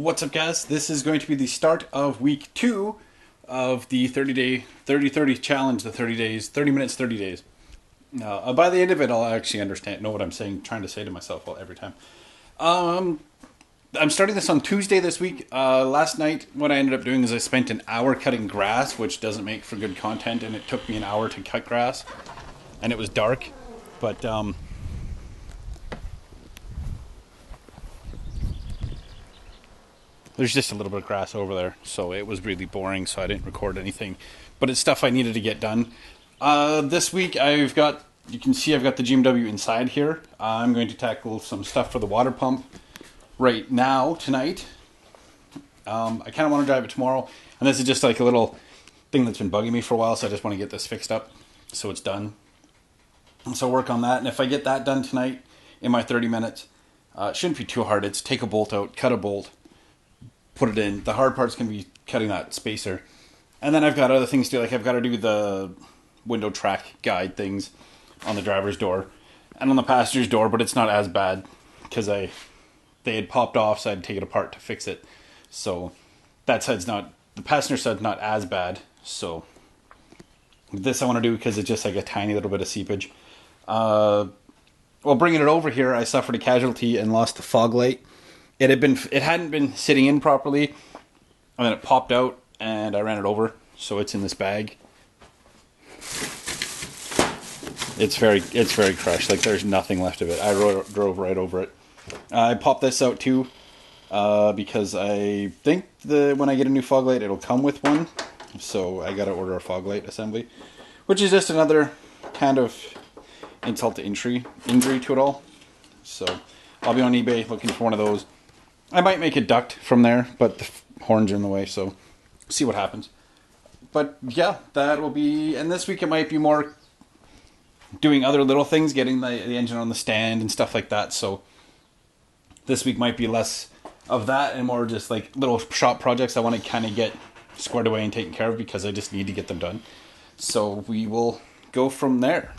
What's up, guys? This is going to be the start of week 2 of the 30-day 30-30 challenge, the 30 days, 30 minutes, 30 days. By the end of it, I'll actually know what I'm trying to say to myself every time. I'm starting this on Tuesday this week. Last night, what I ended up doing is I spent an hour cutting grass, which doesn't make for good content, and it took me an hour to cut grass, and it was dark, but there's just a little bit of grass over there, so it was really boring, so I didn't record anything. But it's stuff I needed to get done. This week, you can see I've got the GMW inside here. I'm going to tackle some stuff for the water pump right now, tonight. I kind of want to drive it tomorrow, and this is just like a little thing that's been bugging me for a while, so I just want to get this fixed up so it's done. And so work on that, and if I get that done tonight in my 30 minutes, it shouldn't be too hard. It's take a bolt out, cut a bolt, put it in. The hard part's going to be cutting that spacer. And then I've got other things to do. Like I've got to do the window track guide things on the driver's door and on the passenger's door, but it's not as bad because they had popped off, so I had to take it apart to fix it. So that side's the passenger side's not as bad. So this I want to do because it's just like a tiny little bit of seepage. Well, bringing it over here, I suffered a casualty and lost the fog light. It hadn't been sitting in properly, and then it popped out, and I ran it over, so it's in this bag. It's very crushed. Like there's nothing left of it. I drove right over it. I popped this out too, because I think when I get a new fog light, it'll come with one. So I got to order a fog light assembly, which is just another kind of insult to injury to it all. So I'll be on eBay looking for one of those. I might make a duct from there, but the horns are in the way, so see what happens. But yeah, that will be... And this week it might be more doing other little things, getting the engine on the stand and stuff like that. So this week might be less of that and more just like little shop projects I want to kind of get squared away and taken care of because I just need to get them done. So we will go from there.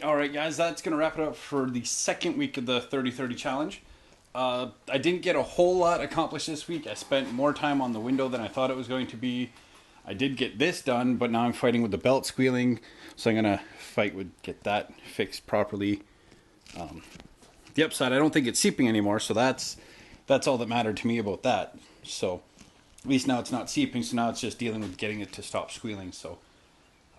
All right, guys, that's going to wrap it up for the second week of the 30-30 challenge. I didn't get a whole lot accomplished this week. I spent more time on the window than I thought it was going to be. I did get this done, but now I'm fighting with the belt squealing, so I'm going to fight with get that fixed properly. The upside, I don't think it's seeping anymore, so that's all that mattered to me about that. So at least now it's not seeping, so now it's just dealing with getting it to stop squealing. So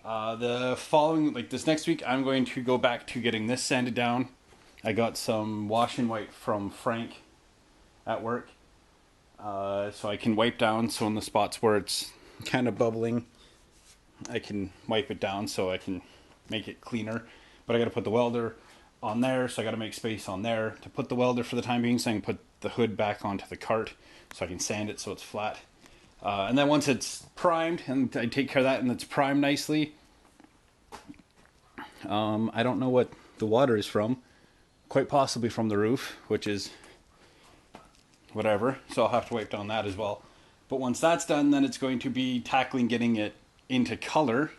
the following, like this next week, I'm going to go back to getting this sanded down. I got some wash and wipe from Frank at work, so I can wipe down. So in the spots where it's kind of bubbling, I can wipe it down so I can make it cleaner. But I got to put the welder on there, so I got to make space on there to put the welder for the time being, so I can put the hood back onto the cart so I can sand it so it's flat. And then once it's primed, and I take care of that and it's primed nicely, I don't know what the water is from, quite possibly from the roof, which is whatever, so I'll have to wipe down that as well. But once that's done, then it's going to be tackling getting it into color.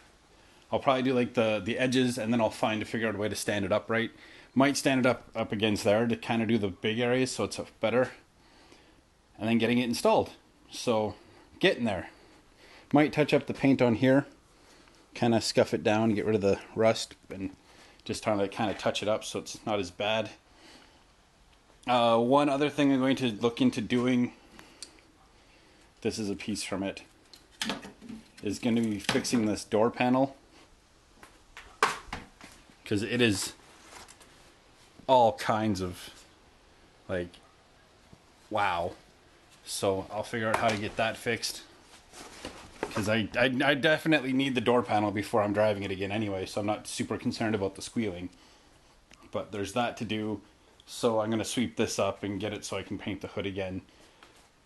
I'll probably do like the edges, and then I'll figure out a way to stand it up right. Might stand it up against there to kind of do the big areas so it's better. And then getting it installed. So getting there. Might touch up the paint on here, kind of scuff it down, get rid of the rust, and just trying to kind of touch it up so it's not as bad. One other thing I'm going to look into doing, this is a piece from it, is going to be fixing this door panel, because it is all kinds of like, wow. So I'll figure out how to get that fixed, because I definitely need the door panel before I'm driving it again anyway, so I'm not super concerned about the squealing. But there's that to do, so I'm going to sweep this up and get it so I can paint the hood again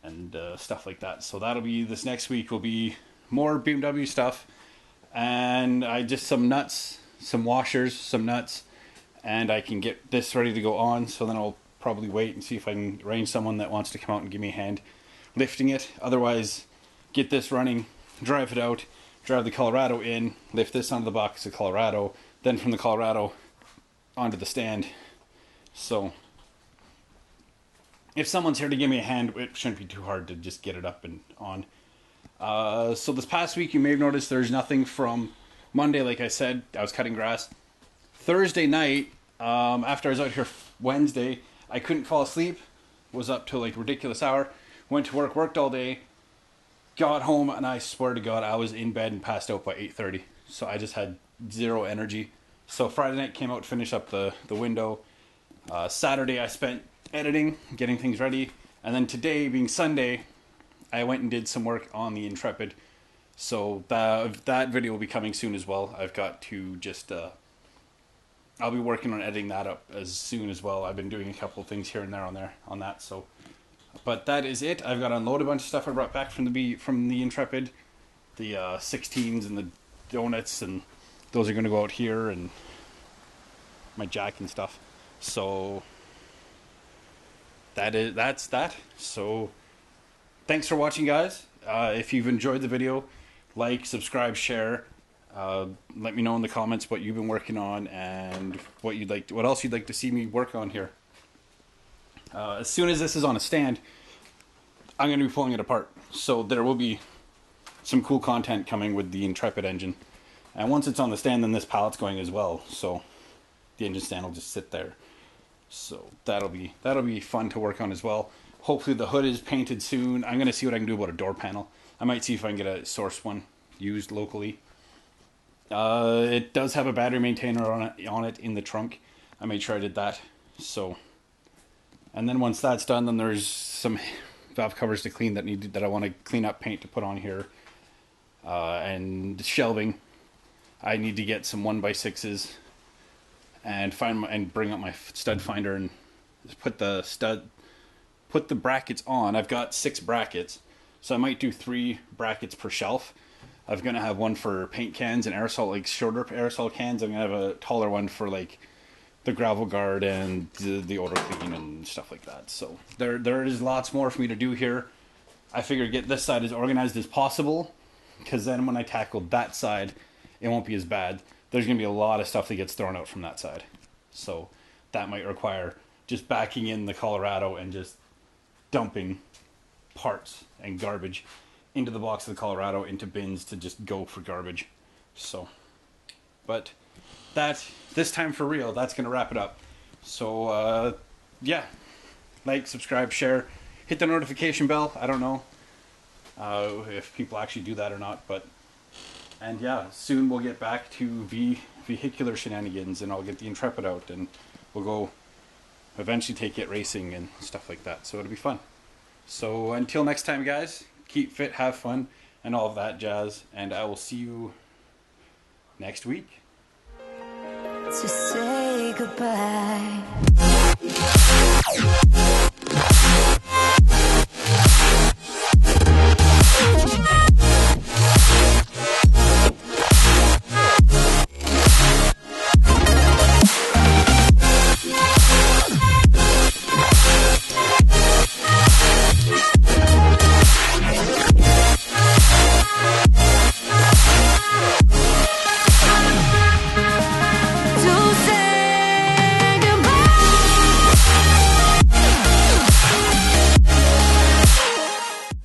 and stuff like that. So that'll be, this next week will be more BMW stuff, and I just some nuts, some washers, some nuts, and I can get this ready to go on. So then I'll probably wait and see if I can arrange someone that wants to come out and give me a hand lifting it. Otherwise, get this running, drive it out, drive the Colorado in, lift this onto the box of Colorado, then from the Colorado onto the stand. So if someone's here to give me a hand, it shouldn't be too hard to just get it up and on. So this past week, you may have noticed there's nothing from Monday. Like I said, I was cutting grass. Thursday night, after I was out here Wednesday, I couldn't fall asleep. Was up till like a ridiculous hour. Went to work, worked all day. Got home, and I swear to God, I was in bed and passed out by 8:30. So I just had zero energy. So Friday night came out to finish up the window. Saturday I spent editing, getting things ready. And then today, being Sunday, I went and did some work on the Intrepid. So that video will be coming soon as well. I've got to just... I'll be working on editing that up as soon as well. I've been doing a couple of things here and there on that. So, but that is it. I've got to unload a bunch of stuff I brought back from the Intrepid, the 16s and the donuts, and those are going to go out here, and my jack and stuff. So that's that. So thanks for watching, guys. If you've enjoyed the video, like, subscribe, share. Let me know in the comments what you've been working on and what else you'd like to see me work on here. As soon as this is on a stand, I'm going to be pulling it apart. So there will be some cool content coming with the Intrepid engine. And once it's on the stand, then this pallet's going as well. So the engine stand will just sit there. So that'll be fun to work on as well. Hopefully the hood is painted soon. I'm going to see what I can do about a door panel. I might see if I can get a source one used locally. It does have a battery maintainer on it in the trunk. I made sure I did that. So, and then once that's done, then there's some valve covers to clean that I want to clean up, paint to put on here, and shelving. I need to get some 1x6s and bring up my stud finder and put the brackets on. I've got 6 brackets, so I might do 3 brackets per shelf. I'm going to have one for paint cans and aerosol, like shorter aerosol cans. I'm going to have a taller one for like the gravel guard and the odor clean and stuff like that. So there is lots more for me to do here. I figured get this side as organized as possible, because then when I tackle that side, it won't be as bad. there's going to be a lot of stuff that gets thrown out from that side. So that might require just backing in the Colorado and just dumping parts and garbage into the box of the Colorado, into bins to just go for garbage. So, but this time for real, that's going to wrap it up. So, yeah, like, subscribe, share, hit the notification bell. I don't know if people actually do that or not, but, and yeah, soon we'll get back to vehicular shenanigans, and I'll get the Intrepid out, and we'll go eventually take it racing and stuff like that. So it'll be fun. So until next time, guys, keep fit, have fun, and all of that jazz, and I will see you next week. To say goodbye.